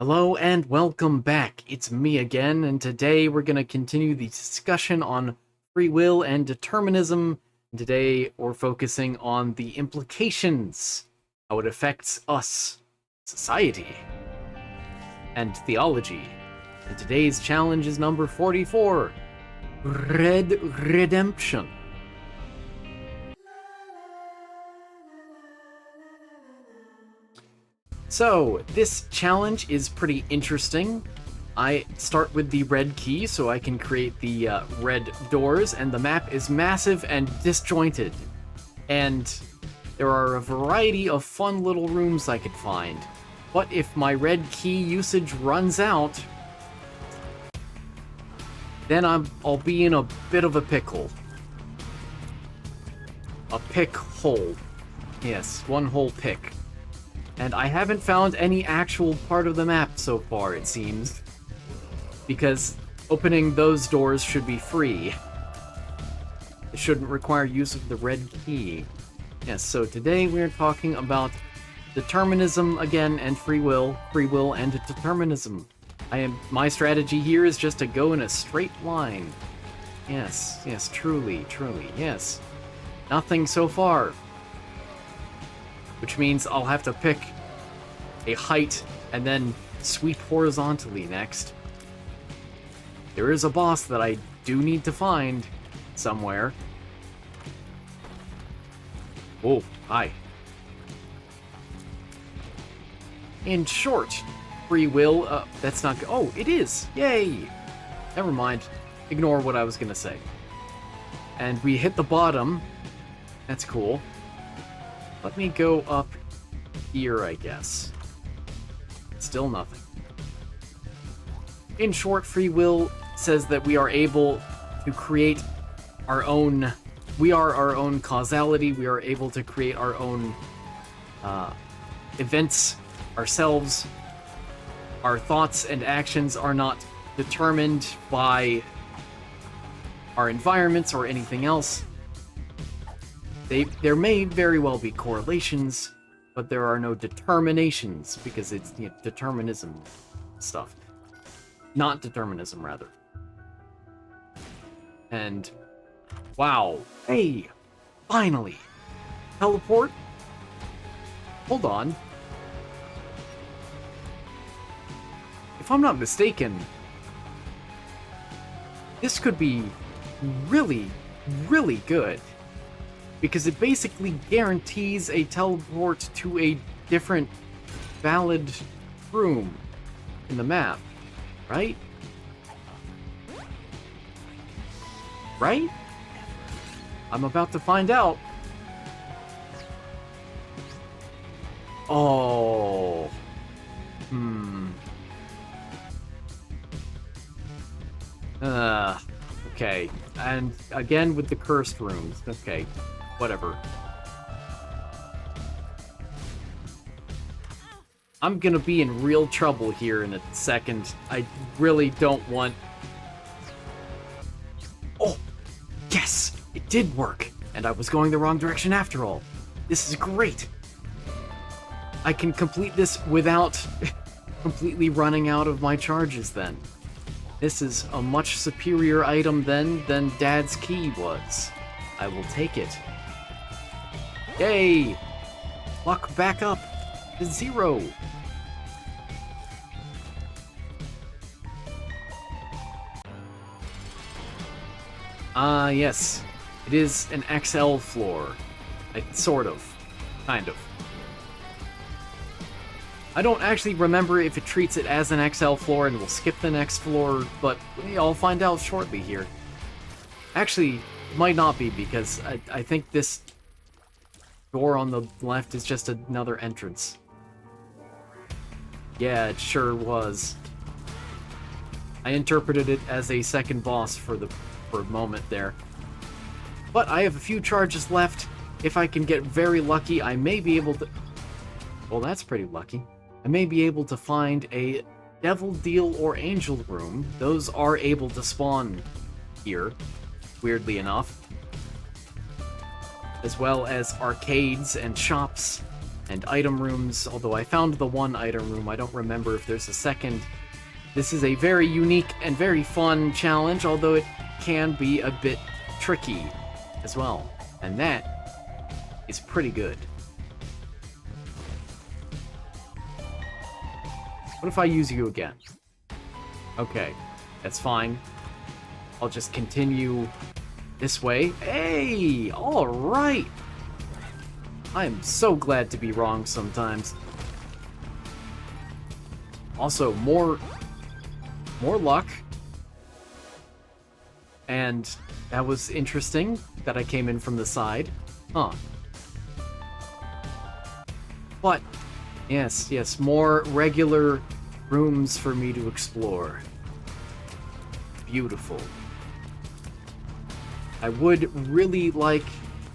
Hello and welcome back. It's me again, and today we're going to continue the discussion on free will and determinism. And today we're focusing on the implications, how it affects us, society, and theology. And today's challenge is number 44, Red Redemption. So, this challenge is pretty interesting. I start with the red key so I can create the red doors, and the map is massive and disjointed. And there are a variety of fun little rooms I could find. But if my red key usage runs out, then I'll be in a bit of a pickle. A pick hole. Yes, one whole pick. And I haven't found any actual part of the map so far, it seems. Because opening those doors should be free. It shouldn't require use of the red key. Yes, so today we're talking about determinism again and free will and determinism. My strategy here is just to go in a straight line. Yes, truly, yes. Nothing so far. Which means I'll have to pick a height and then sweep horizontally next. There is a boss that I do need to find somewhere. Whoa, hi. In short, free will, that's not oh, it is! Yay! Never mind. Ignore what I was gonna say. And we hit the bottom. That's cool. Let me go up here, I guess. Still nothing. In short, free will says that we are able to create our own... We are our own causality. We are able to create our own events ourselves. Our thoughts and actions are not determined by our environments or anything else. There may very well be correlations, but there are no determinations, because it's determinism stuff. Not determinism, rather. And, wow. Hey! Finally! Teleport? Hold on. If I'm not mistaken, this could be really, really good. Because it basically guarantees a teleport to a different valid room in the map, right? Right? I'm about to find out. Oh. Okay. And again with the cursed rooms. Okay. Whatever. I'm gonna be in real trouble here in a second. I really don't want... Oh! Yes! It did work! And I was going the wrong direction after all. This is great! I can complete this without completely running out of my charges then. This is a much superior item then than Dad's key was. I will take it. Yay! Luck back up to 0. Yes. It is an XL floor. Sort of. Kind of. I don't actually remember if it treats it as an XL floor and will skip the next floor, but I'll find out shortly here. Actually, it might not be, because I think this door on the left is just another entrance. Yeah, it sure was. I interpreted it as a second boss for a moment there. But I have a few charges left. If I can get very lucky, I may be able to... Well, that's pretty lucky. I may be able to find a Devil Deal or Angel Room. Those are able to spawn here, weirdly enough. As well as arcades and shops and item rooms, although I found the one item room. I don't remember if there's a second. This is a very unique and very fun challenge, although it can be a bit tricky as well. And that is pretty good. What if I use you again? Okay, that's fine. I'll just continue this way. Hey! Alright! I am so glad to be wrong sometimes. Also, more luck. And that was interesting that I came in from the side. Huh. But, yes, more regular rooms for me to explore. Beautiful. I would really like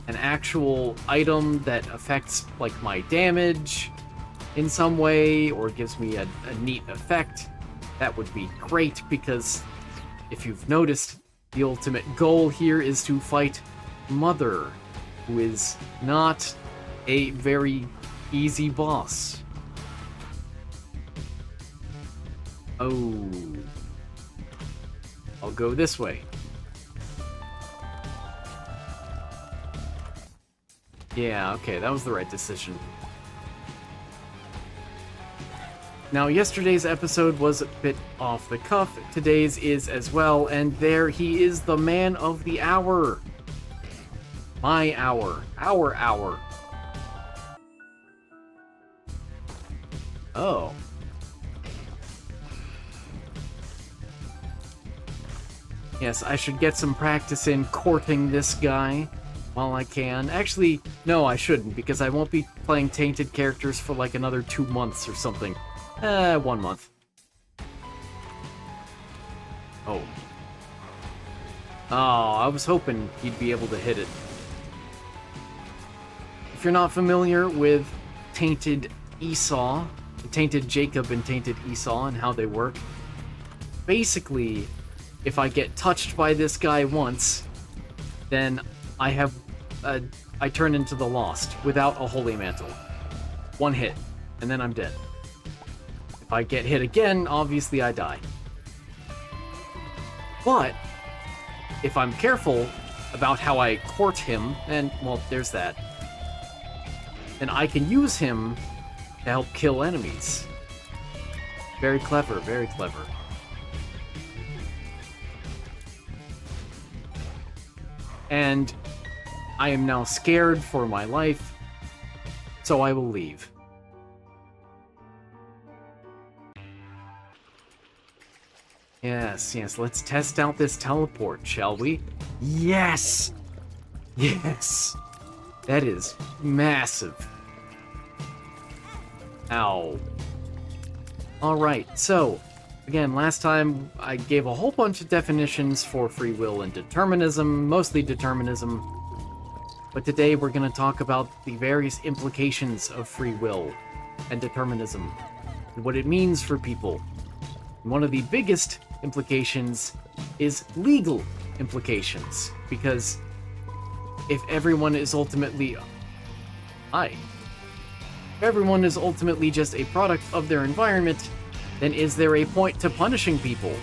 an actual item that affects, like, my damage in some way, or gives me a neat effect. That would be great, because if you've noticed, the ultimate goal here is to fight Mother, who is not a very easy boss. Oh. I'll go this way. Yeah, okay, that was the right decision. Now, yesterday's episode was a bit off the cuff. Today's is as well, and there he is, the man of the hour. My hour. Our hour. Oh. Yes, I should get some practice in courting this guy while I can. Actually, no, I shouldn't, because I won't be playing tainted characters for like another 2 months or something. 1 month. Oh. Oh, I was hoping he'd be able to hit it. If you're not familiar with Tainted Esau, Tainted Jacob and Tainted Esau and how they work, basically, if I get touched by this guy once, then I turn into the Lost without a Holy Mantle. 1 hit, and then I'm dead. If I get hit again, obviously I die. But if I'm careful about how I court him, and, well, there's that, then I can use him to help kill enemies. Very clever, very clever. And I am now scared for my life, so I will leave. Yes, let's test out this teleport, shall we? Yes! Yes! That is massive. Ow. Alright, so, again, last time I gave a whole bunch of definitions for free will and determinism, mostly determinism. But today we're going to talk about the various implications of free will and determinism, and what it means for people. And one of the biggest implications is legal implications, because if everyone is ultimately just a product of their environment, then is there a point to punishing people?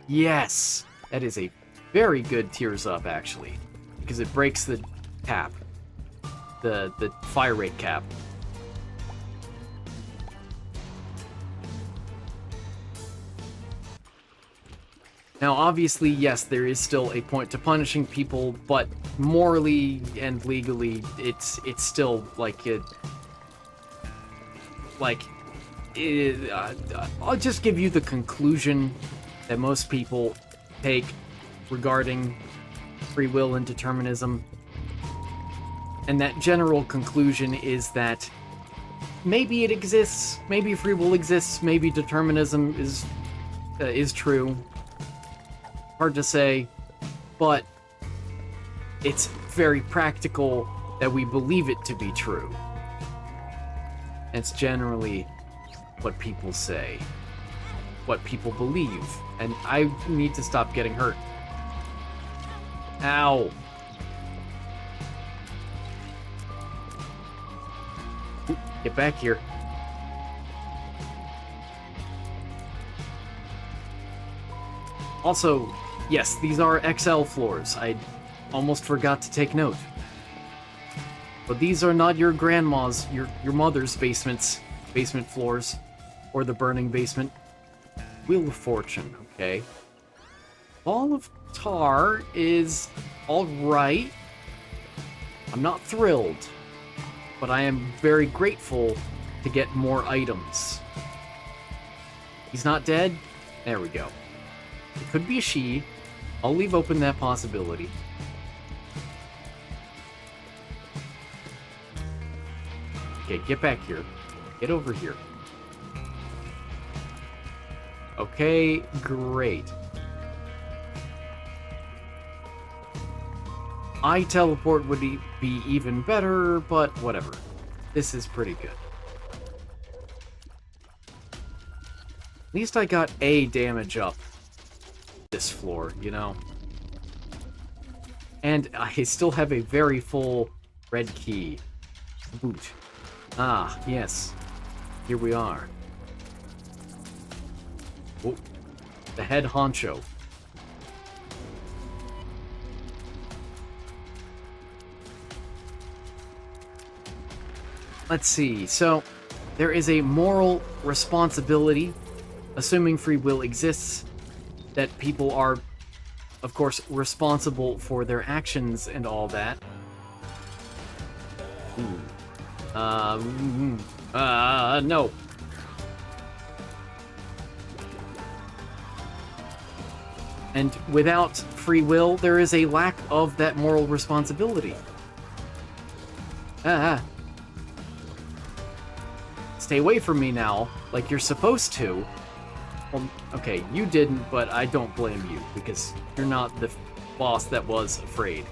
Yes! That is a very good tears up, actually, because it breaks the cap. The fire rate cap. Now, obviously, yes, there is still a point to punishing people, but morally and legally, it's still I'll just give you the conclusion that most people take regarding free will and determinism. And that general conclusion is that maybe it exists, maybe free will exists, maybe determinism is true. Hard to say, but it's very practical that we believe it to be true. It's generally what people say, what people believe, and I need to stop getting hurt. Ow. Ooh, get back here. Also, yes, these are XL floors. I almost forgot to take note. But these are not your grandma's, your mother's basement floors, or the burning basement. Wheel of Fortune, okay. Ball of Tar is alright. I'm not thrilled, but I am very grateful to get more items. He's not dead? There we go. It could be a she. I'll leave open that possibility. Okay, get back here. Get over here. Okay, great. I teleport would be even better, but whatever. This is pretty good. At least I got A damage up this floor, you know? And I still have a very full red key. Boot. Ah, yes. Here we are. Oh, the head honcho. Let's see. So, there is a moral responsibility, assuming free will exists, that people are, of course, responsible for their actions and all that. Ooh. No. And without free will, there is a lack of that moral responsibility. Stay away from me now, like you're supposed to. Well, okay, you didn't, but I don't blame you, because you're not the boss that was afraid.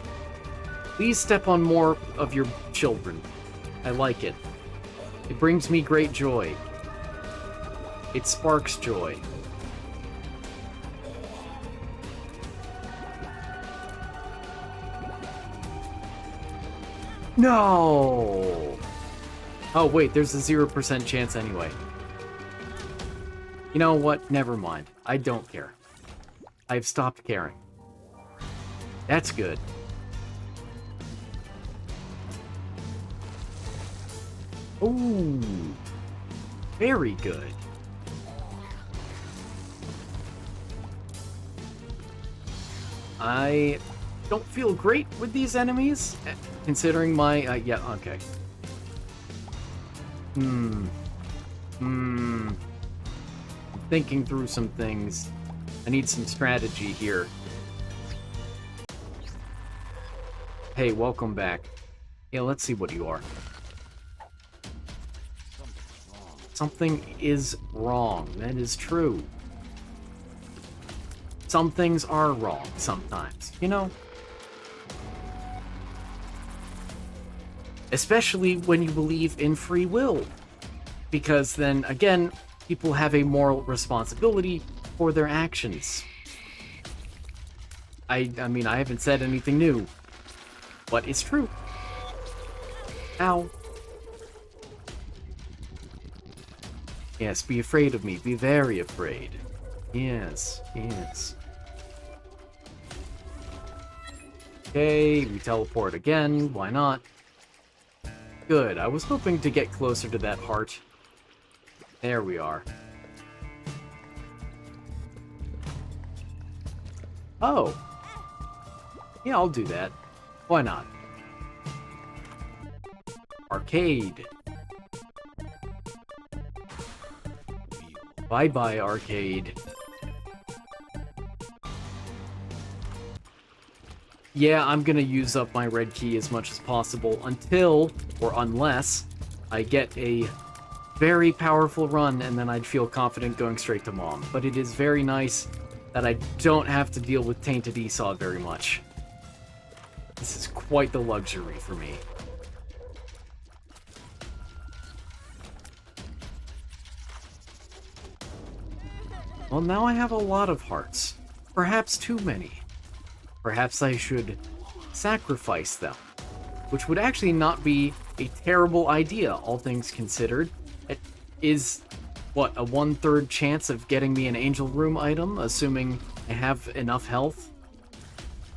Please step on more of your children. I like it. It brings me great joy. It sparks joy. No! Oh, wait, there's a 0% chance anyway. You know what? Never mind. I don't care. I've stopped caring. That's good. Ooh. Very good. I don't feel great with these enemies, considering my... yeah, okay. Thinking through some things. I need some strategy here. Hey, welcome back. Yeah, let's see what you are. Something is wrong. That is true. Some things are wrong sometimes, you know? Especially when you believe in free will. Because then, again, people have a moral responsibility for their actions. I mean, I haven't said anything new, but it's true. Ow. Yes, be afraid of me. Be very afraid. Yes, yes. Okay, we teleport again. Why not? Good. I was hoping to get closer to that heart. There we are. Oh. Yeah, I'll do that. Why not? Arcade. Bye-bye, arcade. Yeah, I'm gonna use up my red key as much as possible until, or unless, I get a very powerful run, and then I'd feel confident going straight to Mom. But it is very nice that I don't have to deal with Tainted Esau very much. This is quite the luxury for me. Well, now I have a lot of hearts. Perhaps too many. Perhaps I should sacrifice them, which would actually not be a terrible idea, all things considered. It is, what, a 1/3 chance of getting me an Angel Room item, assuming I have enough health?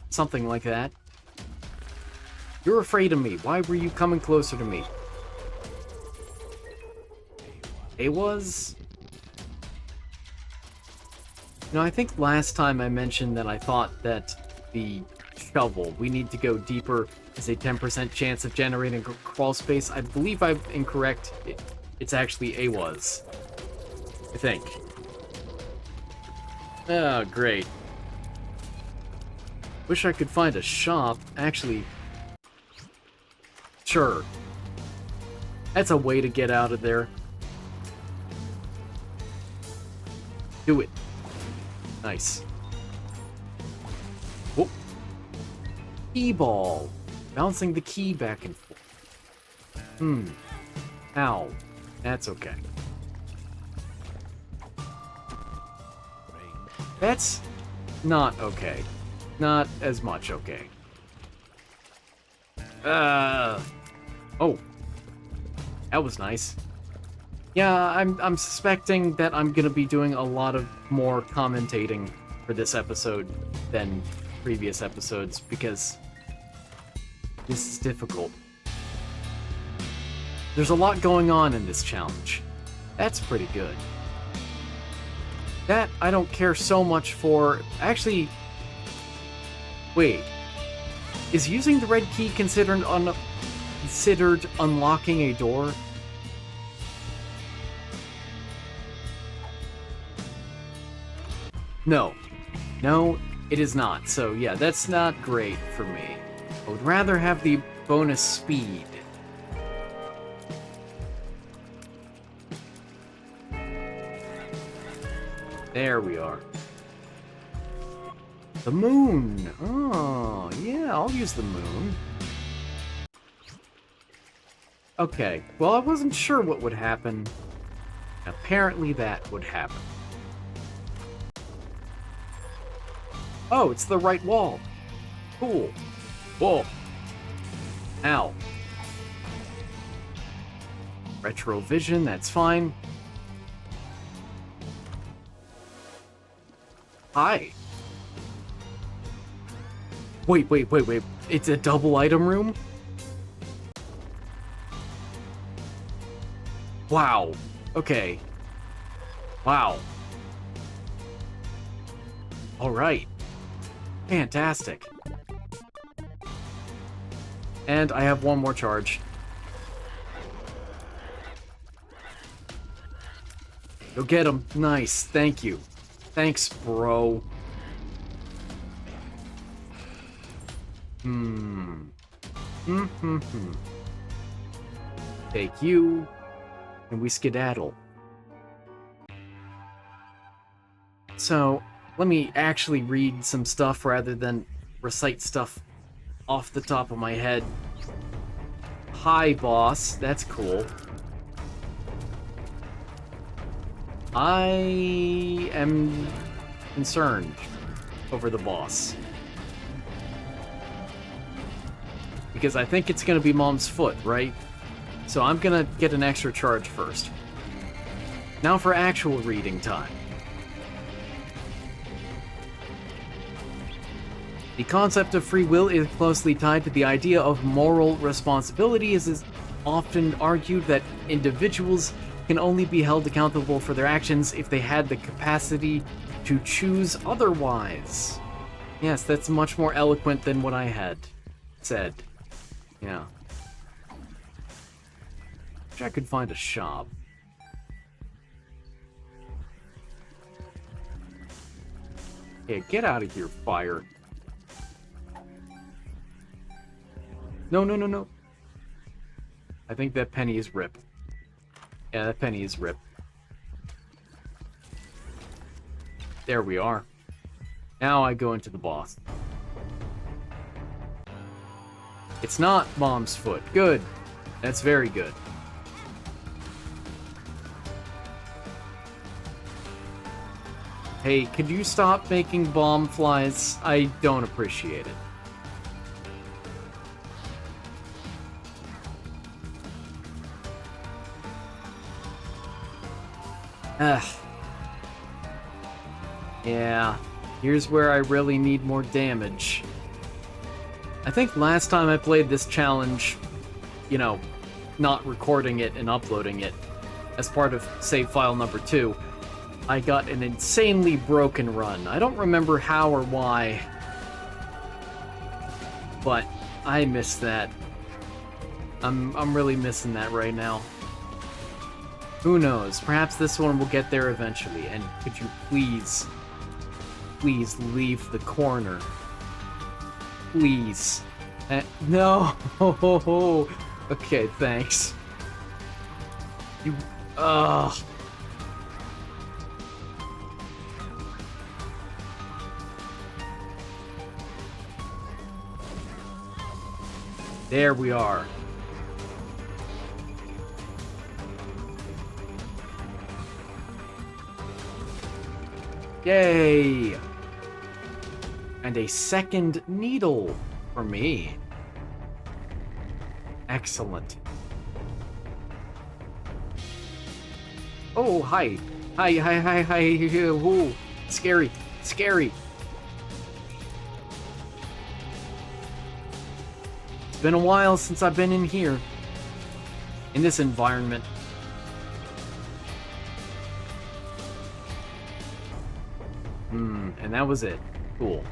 Something like that. You're afraid of me. Why were you coming closer to me? It was... I think last time I mentioned that I thought that the shovel, we need to go deeper, is a 10% chance of generating crawl space. I believe I'm incorrect. It's actually a was. I think. Oh, great. Wish I could find a shop. Actually, sure. That's a way to get out of there. Do it. Nice. Whoop. Key ball. Bouncing the key back and forth. Ow. That's okay. That's not okay. Not as much okay. Oh. That was nice. Yeah, I'm suspecting that I'm gonna be doing a lot of more commentating for this episode than previous episodes, because this is difficult. There's a lot going on in this challenge. That's pretty good. That I don't care so much for. Actually, wait. Is using the red key considered unlocking a door? No. No, it is not. So yeah, that's not great for me. I would rather have the bonus speed. There we are. The moon! Oh, yeah, I'll use the moon. Okay, well, I wasn't sure what would happen. Apparently that would happen. Oh, it's the right wall. Cool. Whoa. Ow. Retrovision, that's fine. Hi. Wait. It's a double item room? Wow. Okay. Wow. Alright. Fantastic. And I have one more charge. Go get him. Nice. Thank you. Thanks, bro. Take you. And we skedaddle. So, let me actually read some stuff rather than recite stuff off the top of my head. Hi, boss. That's cool. I am concerned over the boss. Because I think it's gonna be Mom's foot, right? So I'm gonna get an extra charge first. Now for actual reading time. The concept of free will is closely tied to the idea of moral responsibility, as is often argued that individuals can only be held accountable for their actions if they had the capacity to choose otherwise. Yes, that's much more eloquent than what I had said. Yeah. Wish I could find a shop. Hey, get out of here, fire. No. I think that penny is rip. Yeah, that penny is rip. There we are. Now I go into the boss. It's not Mom's foot. Good. That's very good. Hey, could you stop making bomb flies? I don't appreciate it. Ugh. Yeah, here's where I really need more damage. I think last time I played this challenge, you know, not recording it and uploading it as part of save file number 2, I got an insanely broken run. I don't remember how or why, but I miss that. I'm really missing that right now. Who knows? Perhaps this one will get there eventually. And could you please leave the corner? Please. No. Okay, thanks. You. Ugh. There we are. Yay! And a second needle for me. Excellent. Oh, hi. Hi. Ooh, scary. Scary. It's been a while since I've been in here. In this environment. And that was it. Cool.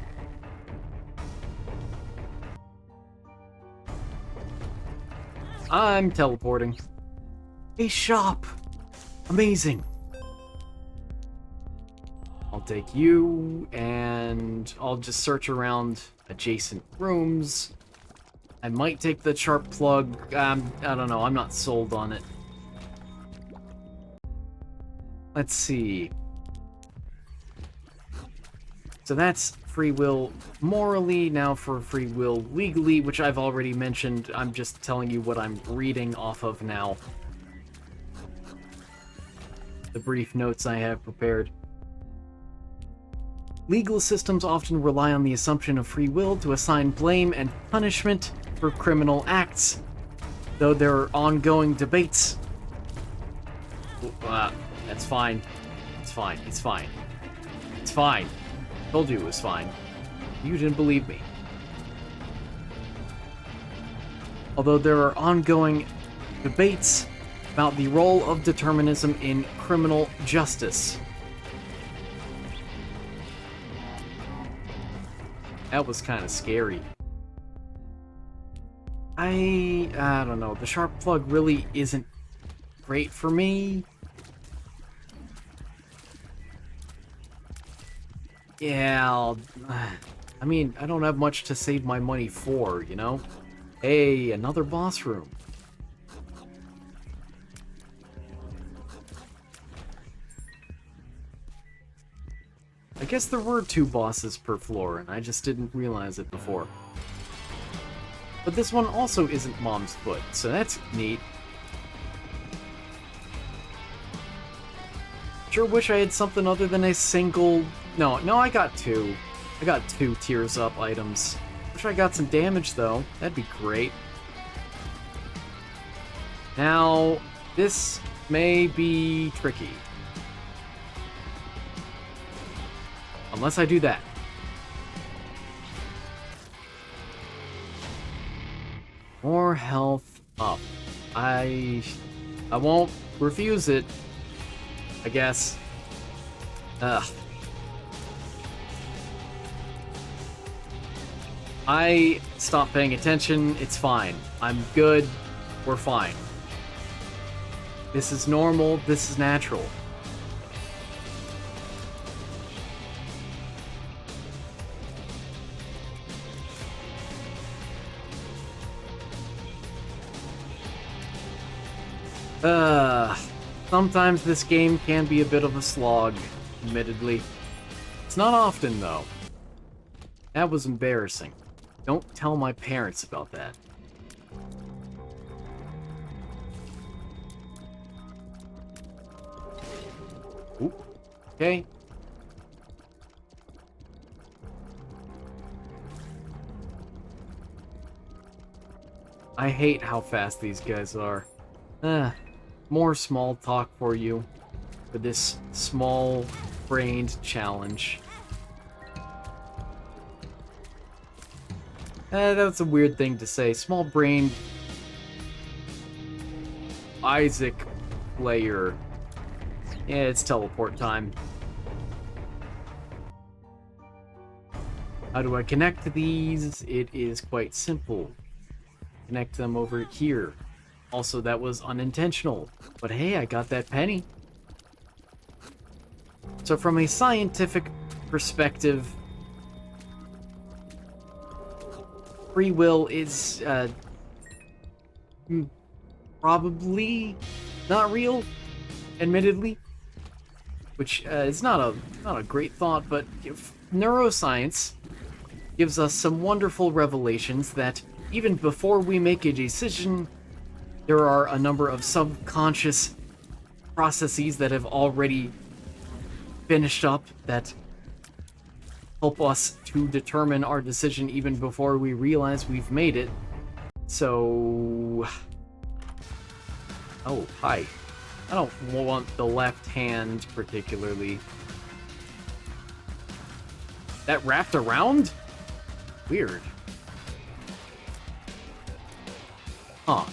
I'm teleporting. A shop! Amazing! I'll take you, and I'll just search around adjacent rooms. I might take the sharp plug. I don't know. I'm not sold on it. Let's see. So that's free will morally. Now for free will legally, which I've already mentioned. I'm just telling you what I'm reading off of now. The brief notes I have prepared. Legal systems often rely on the assumption of free will to assign blame and punishment for criminal acts, though there are ongoing debates. That's fine. It's fine. It's fine. It's fine. Told you it was fine. You didn't believe me. Although there are ongoing debates about the role of determinism in criminal justice. That was kind of scary. I don't know. The sharp plug really isn't great for me. Yeah, I mean, I don't have much to save my money for, you know? Hey, another boss room. I guess there were 2 bosses per floor, and I just didn't realize it before. But this one also isn't Mom's Foot, so that's neat. Sure wish I had something other than a single... No, I got 2. I got 2 Tears Up items. Wish I got some damage, though. That'd be great. Now, this may be tricky. Unless I do that. More health up. I won't refuse it, I guess. Ugh. I stopped paying attention. It's fine. I'm good. We're fine. This is normal. This is natural. Sometimes this game can be a bit of a slog, admittedly. It's not often, though. That was embarrassing. Don't tell my parents about that. Ooh. Okay. I hate how fast these guys are. More small talk for you. For this small-brained challenge. That's a weird thing to say. Small-brained Isaac player. Yeah, it's teleport time. How do I connect these? It is quite simple. Connect them over here. Also, that was unintentional. But hey, I got that penny. So from a scientific perspective, free will is probably not real, admittedly. Which is not a great thought, but neuroscience gives us some wonderful revelations that even before we make a decision, there are a number of subconscious processes that have already finished up that help us to determine our decision even before we realize we've made it. So... Oh, hi. I don't want the left hand particularly. That wrapped around? Weird. Huh.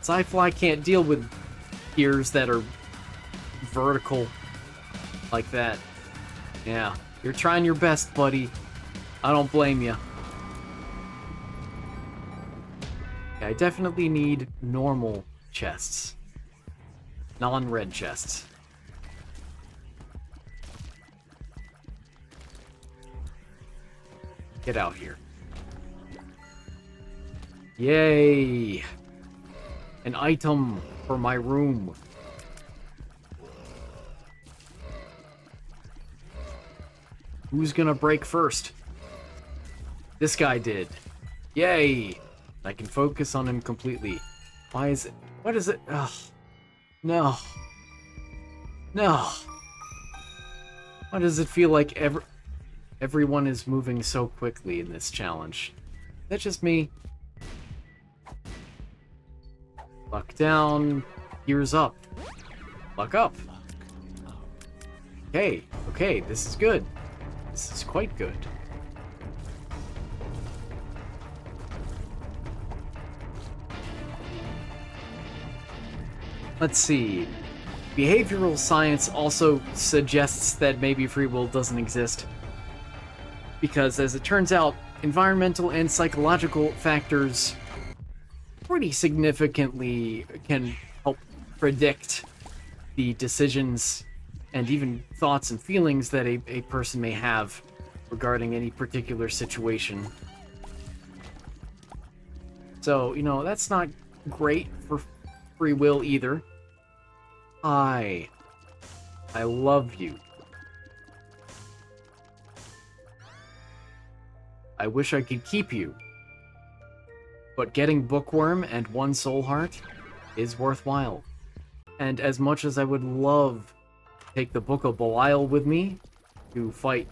Sci-Fly can't deal with ears that are vertical like that. Yeah, you're trying your best, buddy. I don't blame you. Yeah, I definitely need normal chests. Non-red chests. Get out here. Yay! An item for my room. Who's gonna break first? This guy did. Yay! I can focus on him completely. Why is it? What is it? Ugh. No. No. Why does it feel like everyone is moving so quickly in this challenge? That's just me. Luck down. Gears up. Luck up. Okay. Okay, this is good. This is quite good. Let's see. Behavioral science also suggests that maybe free will doesn't exist. Because, as it turns out, environmental and psychological factors pretty significantly can help predict the decisions and even thoughts and feelings that a person may have regarding any particular situation. So, you know, that's not great for free will either. I love you. I wish I could keep you. But getting Bookworm and one soul heart is worthwhile. And as much as I would love to take the Book of Belial with me to fight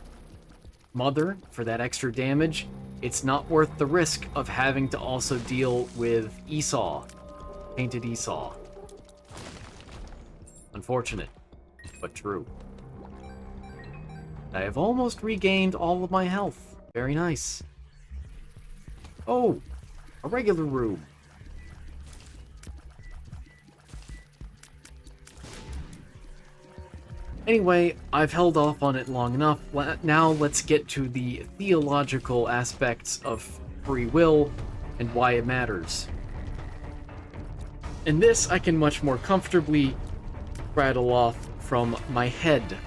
Mother for that extra damage, it's not worth the risk of having to also deal with Esau. Painted Esau. Unfortunate, but true. I have almost regained all of my health. Very nice. Oh, a regular room. Anyway, I've held off on it long enough. Now let's get to the theological aspects of free will and why it matters. And this I can much more comfortably rattle off from my head,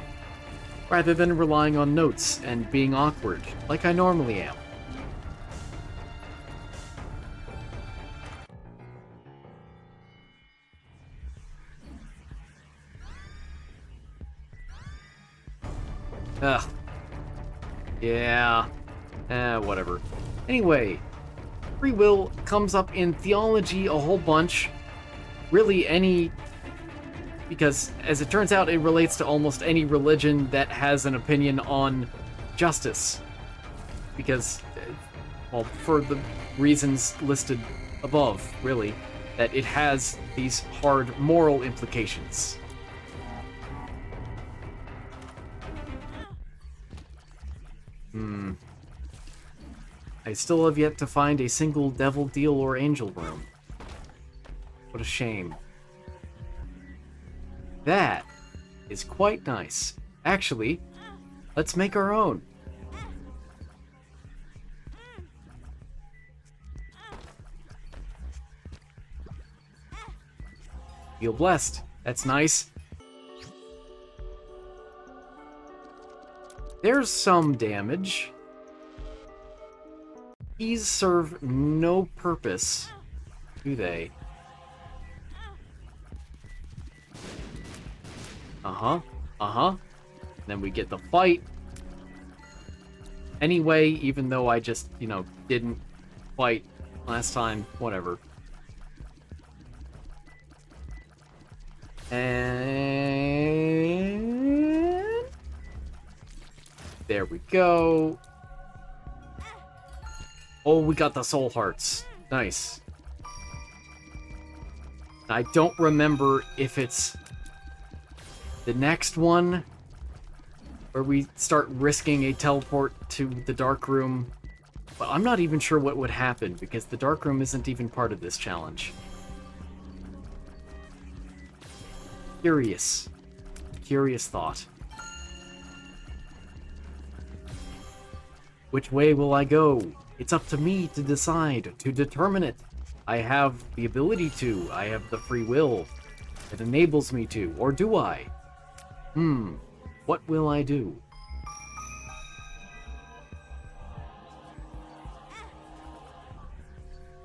rather than relying on notes and being awkward, like I normally am. Ugh. Yeah. Whatever. Anyway, free will comes up in theology a whole bunch. Really any... Because, as it turns out, it relates to almost any religion that has an opinion on justice. Because, well, for the reasons listed above, really, that it has these hard moral implications. I still have yet to find a single devil deal or angel room. What a shame. That is quite nice. Actually, let's make our own. Feel blessed. That's nice. There's some damage. These serve no purpose, do they? Then we get the fight. Anyway, even though I just, didn't fight last time, whatever. And there we go. Oh, we got the soul hearts. Nice. I don't remember if it's the next one where we start risking a teleport to the dark room. But I'm not even sure what would happen because the dark room isn't even part of this challenge. Curious. Curious thought. Which way will I go? It's up to me to decide, to determine it. I have the ability to. I have the free will. It enables me to. Or do I? What will I do?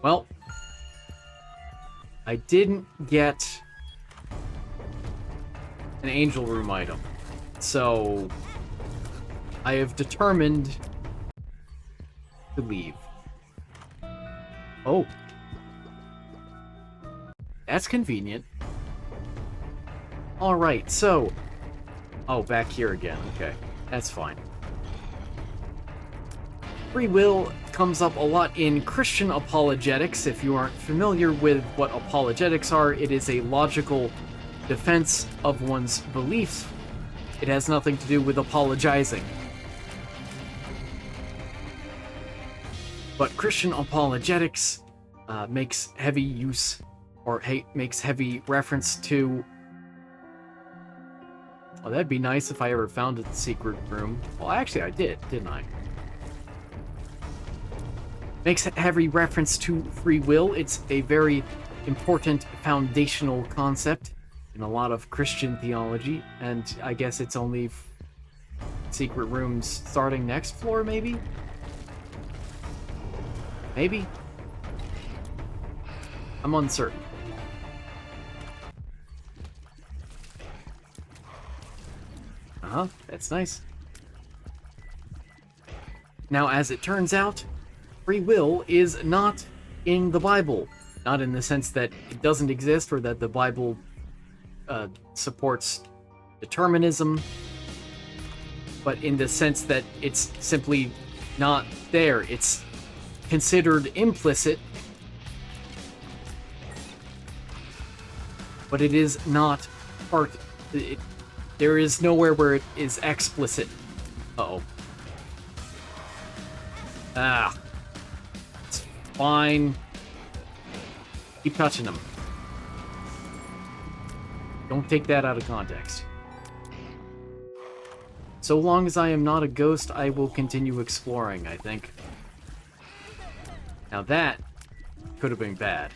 Well, I didn't get an angel room item, so I have determined to leave. Oh. That's convenient. Alright, so... Oh, back here again. Okay, that's fine. Free will comes up a lot in Christian apologetics. If you aren't familiar with what apologetics are, it is a logical defense of one's beliefs. It has nothing to do with apologizing. But Christian apologetics makes heavy use, or makes heavy reference to... Oh, that'd be nice if I ever found a secret room. Well, actually I did, didn't I? Makes heavy reference to free will. It's a very important foundational concept in a lot of Christian theology, and I guess it's only secret rooms starting next floor, maybe? Maybe? I'm uncertain. That's nice. Now, as it turns out, free will is not in the Bible. Not in the sense that it doesn't exist or that the Bible supports determinism, but in the sense that it's simply not there. It's considered implicit, but it is not part... There is nowhere where it is explicit. Uh-oh. Ah. It's fine. Keep touching them. Don't take that out of context. So long as I am not a ghost, I will continue exploring, I think. Now that could have been bad.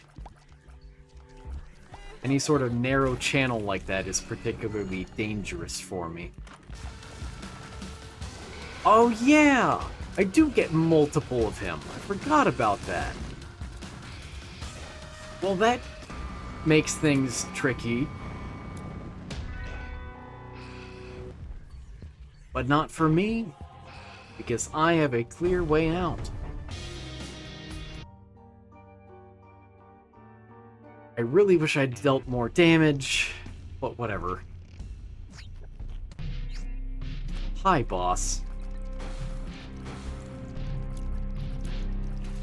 Any sort of narrow channel like that is particularly dangerous for me. Oh yeah! I do get multiple of him. I forgot about that. Well, that makes things tricky. But not for me, because I have a clear way out. I really wish I'd dealt more damage, but whatever. Hi, boss.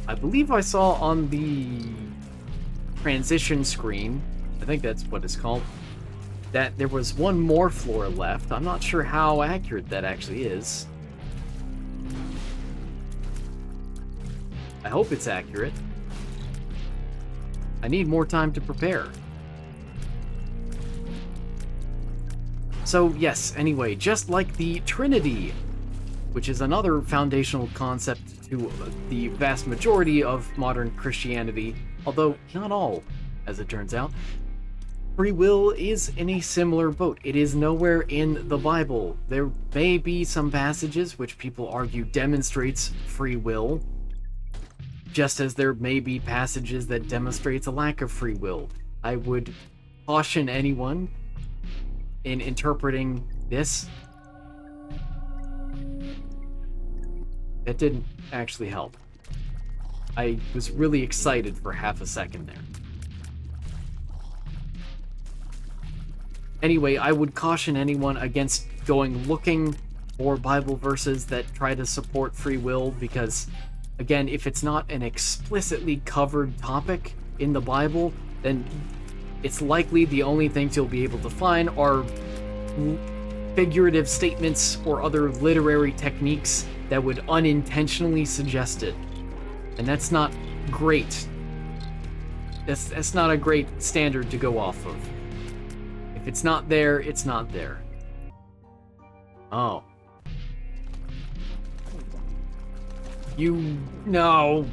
I believe I saw on the transition screen, I think that's what it's called, that there was one more floor left. I'm not sure how accurate that actually is. I hope it's accurate. I need more time to prepare. So yes, anyway, just like the Trinity, which is another foundational concept to the vast majority of modern Christianity, although not all, as it turns out, free will is in a similar boat. It is nowhere in the Bible. There may be some passages which people argue demonstrates free will, just as there may be passages that demonstrates a lack of free will. I would caution anyone in interpreting this. That didn't actually help. I was really excited for half a second there. Anyway, I would caution anyone against going looking for Bible verses that try to support free will, because, again, if it's not an explicitly covered topic in the Bible, then it's likely the only things you'll be able to find are figurative statements or other literary techniques that would unintentionally suggest it. And that's not great. That's not a great standard to go off of. If it's not there, it's not there. Oh. No.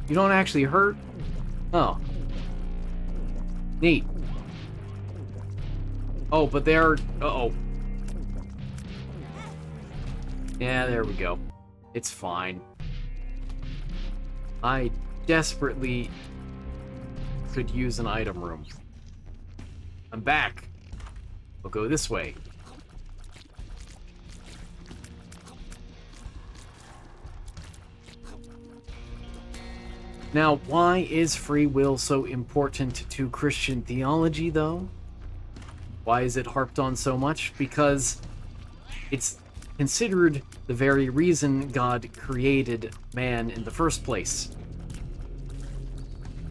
You don't actually hurt? Oh. Neat. Oh, but they're... Uh-oh. Yeah, there we go. It's fine. I desperately could use an item room. I'm back. We'll go this way. Now, why is free will so important to Christian theology, though? Why is it harped on so much? Because it's considered the very reason God created man in the first place.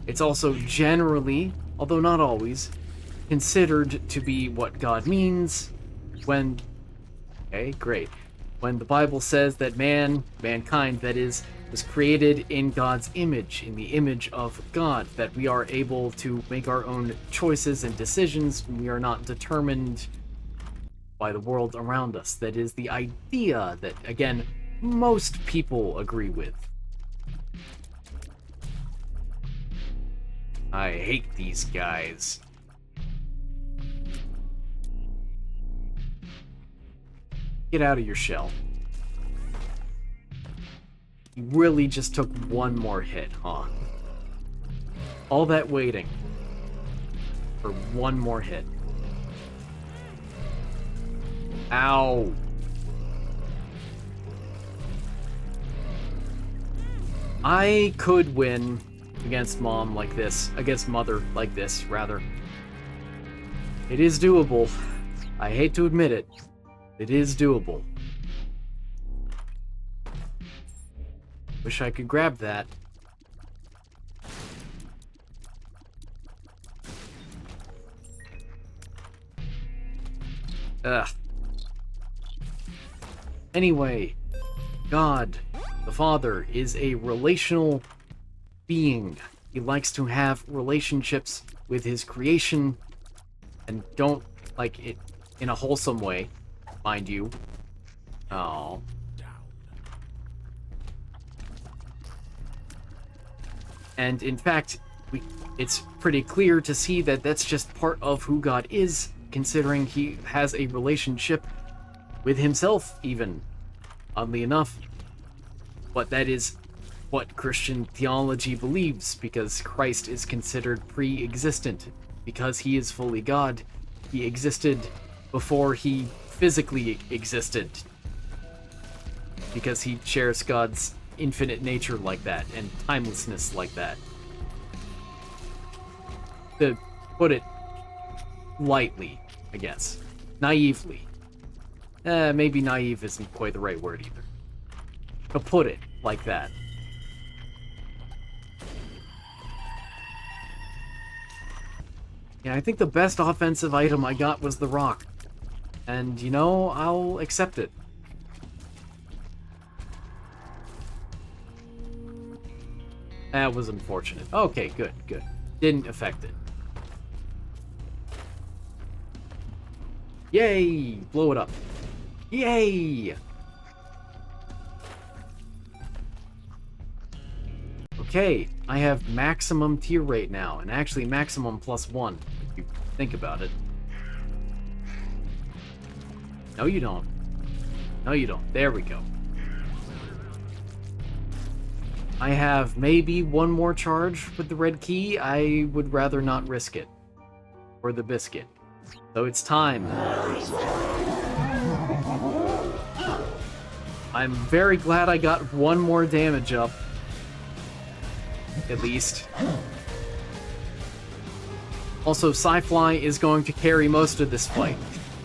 It's also generally, although not always, considered to be what God means when... Okay, great. When the Bible says that mankind, that is, was created in God's image, in the image of God, that we are able to make our own choices and decisions, we are not determined by the world around us. That is the idea that, again, most people agree with. I hate these guys. Get out of your shell. You really just took one more hit, huh? All that waiting for one more hit. Ow. I could win against mom like this. Against mother like this, rather. It is doable. I hate to admit it. It is doable. Wish I could grab that. Ugh. Anyway, God, the Father, is a relational being. He likes to have relationships with his creation, and don't like it in a wholesome way, mind you. Oh. And in fact, it's pretty clear to see that that's just part of who God is, considering he has a relationship with himself, even, oddly enough. But that is what Christian theology believes, because Christ is considered pre-existent. Because he is fully God, he existed before he physically existed. Because he shares God's infinite nature like that, and timelessness like that. To put it lightly, I guess. Naively. Maybe naive isn't quite the right word either. To put it like that. Yeah, I think the best offensive item I got was the rock. And, you know, I'll accept it. That was unfortunate. Okay, good, good. Didn't affect it. Yay! Blow it up. Yay! Okay, I have maximum tear rate now, and actually maximum +1, if you think about it. No, you don't. No, you don't. There we go. I have maybe one more charge with the red key. I would rather not risk it. Or the biscuit. So it's time. I'm very glad I got one more damage up. At least. Also, Sci-Fly is going to carry most of this fight,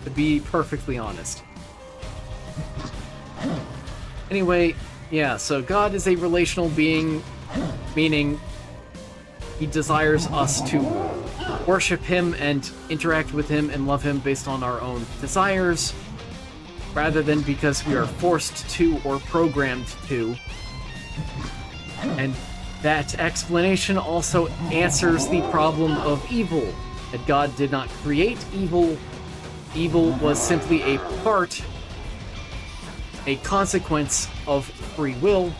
to be perfectly honest. Anyway, yeah, so God is a relational being, meaning he desires us to worship him and interact with him and love him based on our own desires, rather than because we are forced to or programmed to. And that explanation also answers the problem of evil. That God did not create evil. Evil was simply a part, a consequence of free will.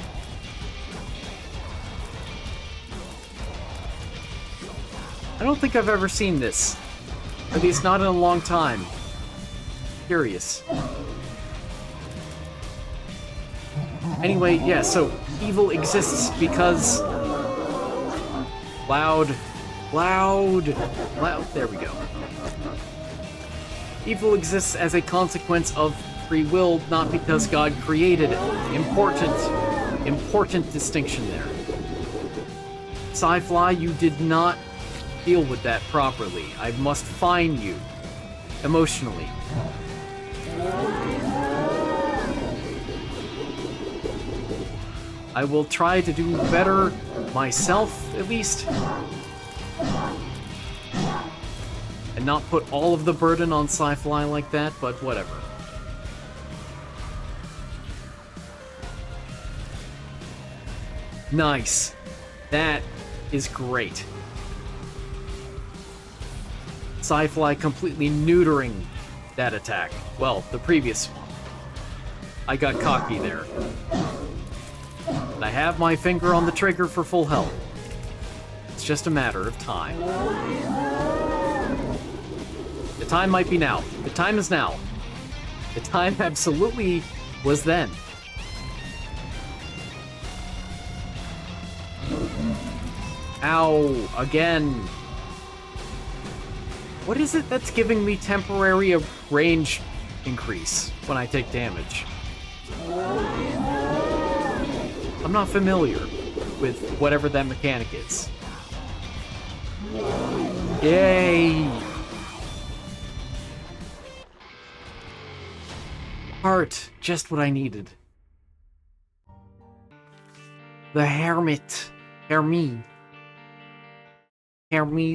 I don't think I've ever seen this. At least not in a long time. Curious. Anyway, yeah, so evil exists because... Loud. There we go. Evil exists as a consequence of free will, not because God created it. Important distinction there. Sci-Fly, you did not deal with that properly. I must fine you. Emotionally. I will try to do better myself, at least. And not put all of the burden on Sci-Fly like that, but whatever. Nice. That is great. Sci-Fly completely neutering that attack. Well, the previous one. I got cocky there. I have my finger on the trigger for full health. It's just a matter of time. The time might be now. The time is now. The time absolutely was then. Ow, again. What is it that's giving me temporary range increase when I take damage? I'm not familiar with whatever that mechanic is. Yay! Heart, just what I needed. The Hermit. Hermie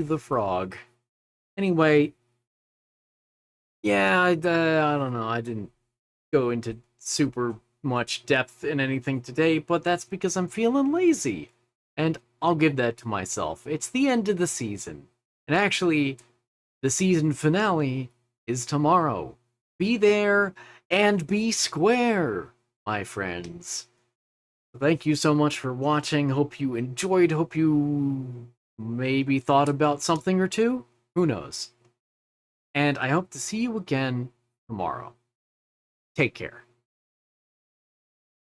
the frog. Anyway, yeah, I don't know. I didn't go into super much depth in anything today, but that's because I'm feeling lazy. And I'll give that to myself. It's the end of the season. And actually, the season finale is tomorrow. Be there and be square, my friends. Thank you so much for watching. Hope you enjoyed. Hope you maybe thought about something or two. Who knows? And I hope to see you again tomorrow. Take care.